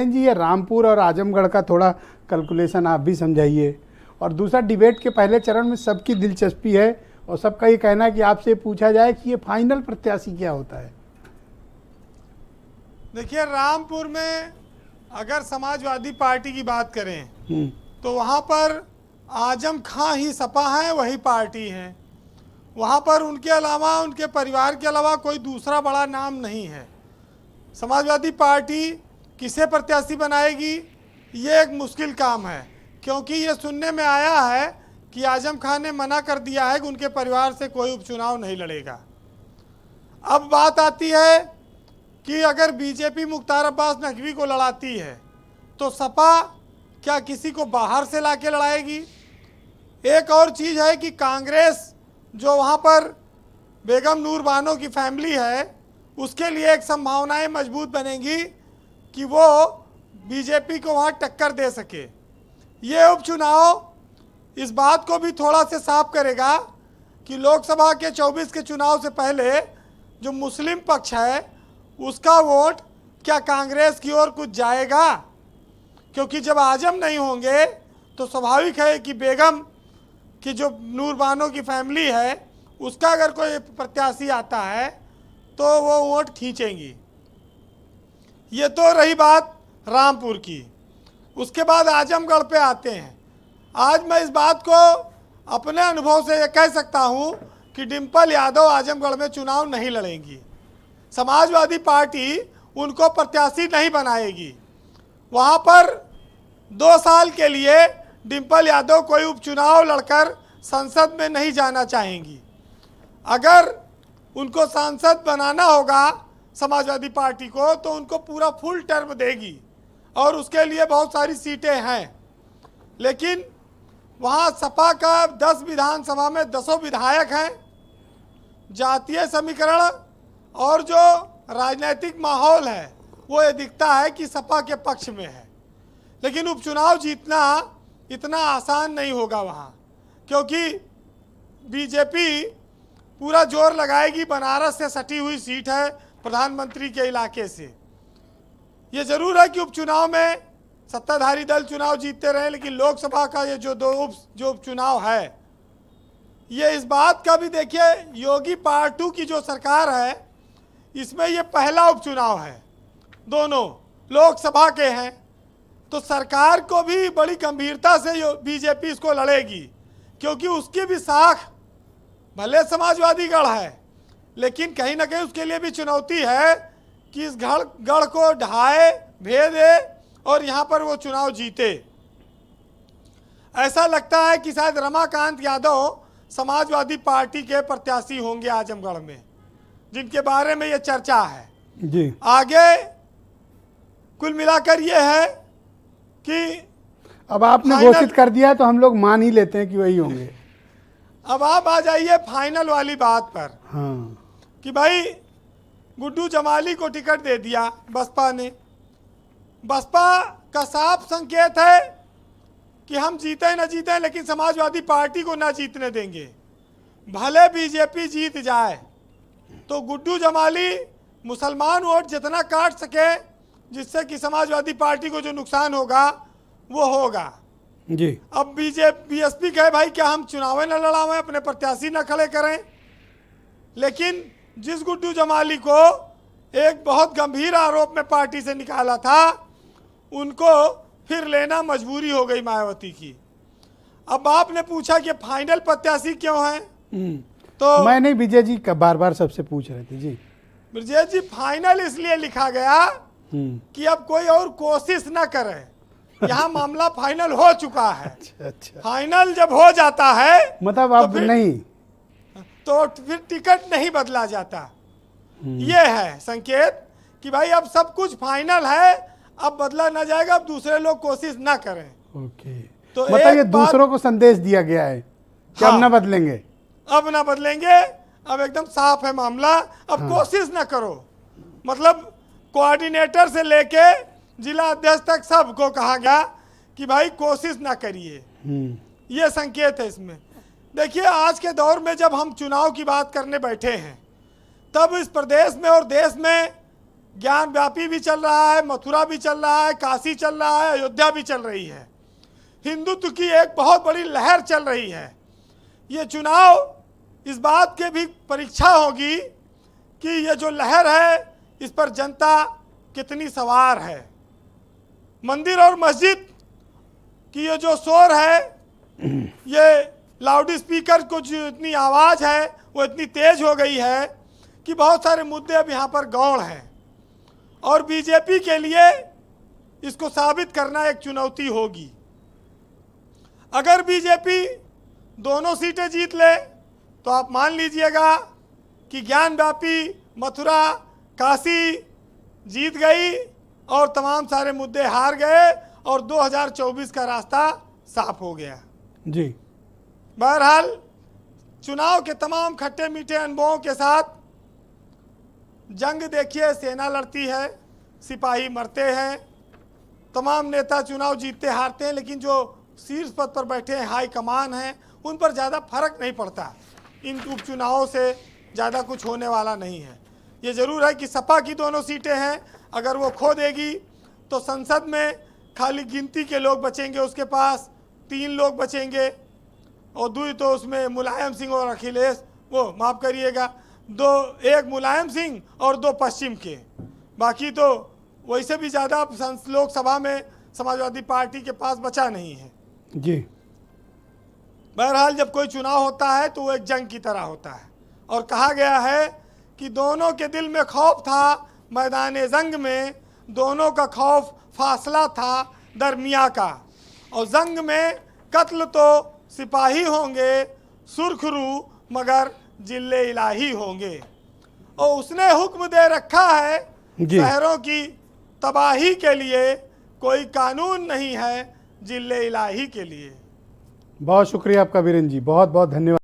जी, ये रामपुर और आजमगढ़ का थोड़ा कैलकुलेशन आप भी समझाइए। और दूसरा, डिबेट के पहले चरण में सबकी दिलचस्पी है और सबका ये कहना है कि आपसे पूछा जाए कि ये फाइनल प्रत्याशी क्या होता है। देखिए, रामपुर में अगर समाजवादी पार्टी की बात करें तो वहाँ पर आजम खां ही सपा है, वही पार्टी है। वहाँ पर उनके अलावा, उनके परिवार के अलावा कोई दूसरा बड़ा नाम नहीं है। समाजवादी पार्टी किसे प्रत्याशी बनाएगी, ये एक मुश्किल काम है, क्योंकि ये सुनने में आया है कि आजम खान ने मना कर दिया है कि उनके परिवार से कोई उपचुनाव नहीं लड़ेगा। अब बात आती है कि अगर बीजेपी मुख्तार अब्बास नकवी को लड़ाती है तो सपा क्या किसी को बाहर से लाके लड़ाएगी। एक और चीज़ है कि कांग्रेस जो वहाँ पर बेगम नूर बानो की फैमिली है, उसके लिए एक संभावनाएं मजबूत बनेंगी कि वो बीजेपी को वहाँ टक्कर दे सके। ये उपचुनाव इस बात को भी थोड़ा से साफ करेगा कि लोकसभा के 24 के चुनाव से पहले जो मुस्लिम पक्ष है उसका वोट क्या कांग्रेस की ओर कुछ जाएगा, क्योंकि जब आजम नहीं होंगे तो स्वाभाविक है कि बेगम की जो नूर बानो की फैमिली है उसका अगर कोई प्रत्याशी आता है तो वो वोट खींचेंगी। ये तो रही बात रामपुर की। उसके बाद आजमगढ़ पे आते हैं। आज मैं इस बात को अपने अनुभव से ये कह सकता हूँ कि डिम्पल यादव आजमगढ़ में चुनाव नहीं लड़ेंगी। समाजवादी पार्टी उनको प्रत्याशी नहीं बनाएगी। वहाँ पर 2 साल के लिए डिम्पल यादव कोई उपचुनाव लड़कर संसद में नहीं जाना चाहेंगी। अगर उनको सांसद बनाना होगा समाजवादी पार्टी को तो उनको पूरा फुल टर्म देगी और उसके लिए बहुत सारी सीटें हैं। लेकिन वहाँ सपा का 10 विधानसभा में 10 विधायक हैं। जातीय समीकरण और जो राजनीतिक माहौल है वो ये दिखता है कि सपा के पक्ष में है। लेकिन उपचुनाव जीतना इतना आसान नहीं होगा वहाँ, क्योंकि बीजेपी पूरा जोर लगाएगी। बनारस से सटी हुई सीट है प्रधानमंत्री के इलाके से। ये जरूर है कि उपचुनाव में सत्ताधारी दल चुनाव जीतते रहे, लेकिन लोकसभा का ये जो उपचुनाव है ये इस बात का भी देखिए, योगी पार्ट 2 की जो सरकार है इसमें ये पहला उपचुनाव है, दोनों लोकसभा के हैं। तो सरकार को भी बड़ी गंभीरता से बीजेपी इसको लड़ेगी, क्योंकि उसकी भी साख भले समाजवादी गढ़ है, लेकिन कहीं ना कहीं उसके लिए भी चुनौती है कि इस गढ़ को ढाए भेदे और यहाँ पर वो चुनाव जीते। ऐसा लगता है कि शायद रमाकांत यादव समाजवादी पार्टी के प्रत्याशी होंगे आजमगढ़ में, जिनके बारे में ये चर्चा है जी। आगे कुल मिलाकर ये है कि अब आपने घोषित कर दिया तो हम लोग मान ही लेते हैं कि वही होंगे। अब आप आ जाइए फाइनल वाली बात पर। हाँ, कि भाई गुड्डू जमाली को टिकट दे दिया बसपा ने। बसपा का साफ संकेत है कि हम जीते न जीते लेकिन समाजवादी पार्टी को ना जीतने देंगे। भले बीजेपी जीत जाए तो गुड्डू जमाली मुसलमान वोट जितना काट सके जिससे कि समाजवादी पार्टी को जो नुकसान होगा वो होगा जी। अब बीएसपी कहे भाई क्या हम चुनाव न लड़ावें, अपने प्रत्याशी न खड़े करें। लेकिन जिस गुड्डू जमाली को एक बहुत गंभीर आरोप में पार्टी से निकाला था, उनको फिर लेना मजबूरी हो गई मायावती की। अब आपने पूछा कि फाइनल प्रत्याशी क्यों है, तो मैं नहीं, विजय जी का बार बार सबसे पूछ रहे थे जी। विजय जी, फाइनल इसलिए लिखा गया कि अब कोई और कोशिश न करे। यहाँ मामला फाइनल हो चुका है। अच्छा। फाइनल जब हो जाता है मतलब अब नहीं, तो फिर टिकट नहीं बदला जाता। ये है संकेत कि भाई अब सब कुछ फाइनल है, अब बदला ना जाएगा, अब दूसरे लोग कोशिश ना करें। ओके। तो मतलब ये दूसरों को संदेश दिया गया है कि हाँ, अब ना बदलेंगे, अब ना बदलेंगे, अब एकदम साफ है मामला। अब कोशिश ना करो, मतलब कोऑर्डिनेटर से लेके जिला अध्यक्ष तक सबको कहा गया कि भाई कोशिश ना करिए। ये संकेत है इसमें। देखिए, आज के दौर में जब हम चुनाव की बात करने बैठे हैं तब इस प्रदेश में और देश में ज्ञान व्यापी भी चल रहा है, मथुरा भी चल रहा है, काशी चल रहा है, अयोध्या भी चल रही है। हिंदुत्व की एक बहुत बड़ी लहर चल रही है। ये चुनाव इस बात के भी परीक्षा होगी कि ये जो लहर है इस पर जनता कितनी सवार है। मंदिर और मस्जिद की ये जो शोर है, ये लाउड स्पीकर को जो इतनी आवाज़ है वो इतनी तेज हो गई है कि बहुत सारे मुद्दे अब यहाँ पर गौण हैं और बीजेपी के लिए इसको साबित करना एक चुनौती होगी। अगर बीजेपी दोनों सीटें जीत ले तो आप मान लीजिएगा कि ज्ञान व्यापी मथुरा काशी जीत गई और तमाम सारे मुद्दे हार गए और 2024 का रास्ता साफ हो गया। जी, बहरहाल चुनाव के तमाम खट्टे मीठे अनुभवों के साथ जंग देखिए, सेना लड़ती है, सिपाही मरते हैं, तमाम नेता चुनाव जीतते हारते हैं, लेकिन जो शीर्ष पद पर बैठे हैं, हाई कमान हैं, उन पर ज़्यादा फर्क नहीं पड़ता। इन उपचुनावों से ज़्यादा कुछ होने वाला नहीं है। ये ज़रूर है कि सपा की दोनों सीटें हैं, अगर वो खो देगी तो संसद में खाली गिनती के लोग बचेंगे, उसके पास 3 लोग बचेंगे और दुई तो उसमें मुलायम सिंह और अखिलेश, वो माफ़ करिएगा, 2 एक मुलायम सिंह और 2 पश्चिम के, बाकी तो वैसे भी ज़्यादा लोकसभा में समाजवादी पार्टी के पास बचा नहीं है। जी, बहरहाल जब कोई चुनाव होता है तो वो एक जंग की तरह होता है और कहा गया है कि दोनों के दिल में खौफ था, मैदान जंग में दोनों का खौफ फासला था दरमिया का, और जंग में कत्ल तो सिपाही होंगे, सुरखरू मगर जिले इलाही होंगे। और उसने हुक्म दे रखा है शहरों की तबाही के लिए, कोई कानून नहीं है जिले इलाही के लिए। बहुत शुक्रिया आपका वीरेंद्र जी, बहुत बहुत धन्यवाद।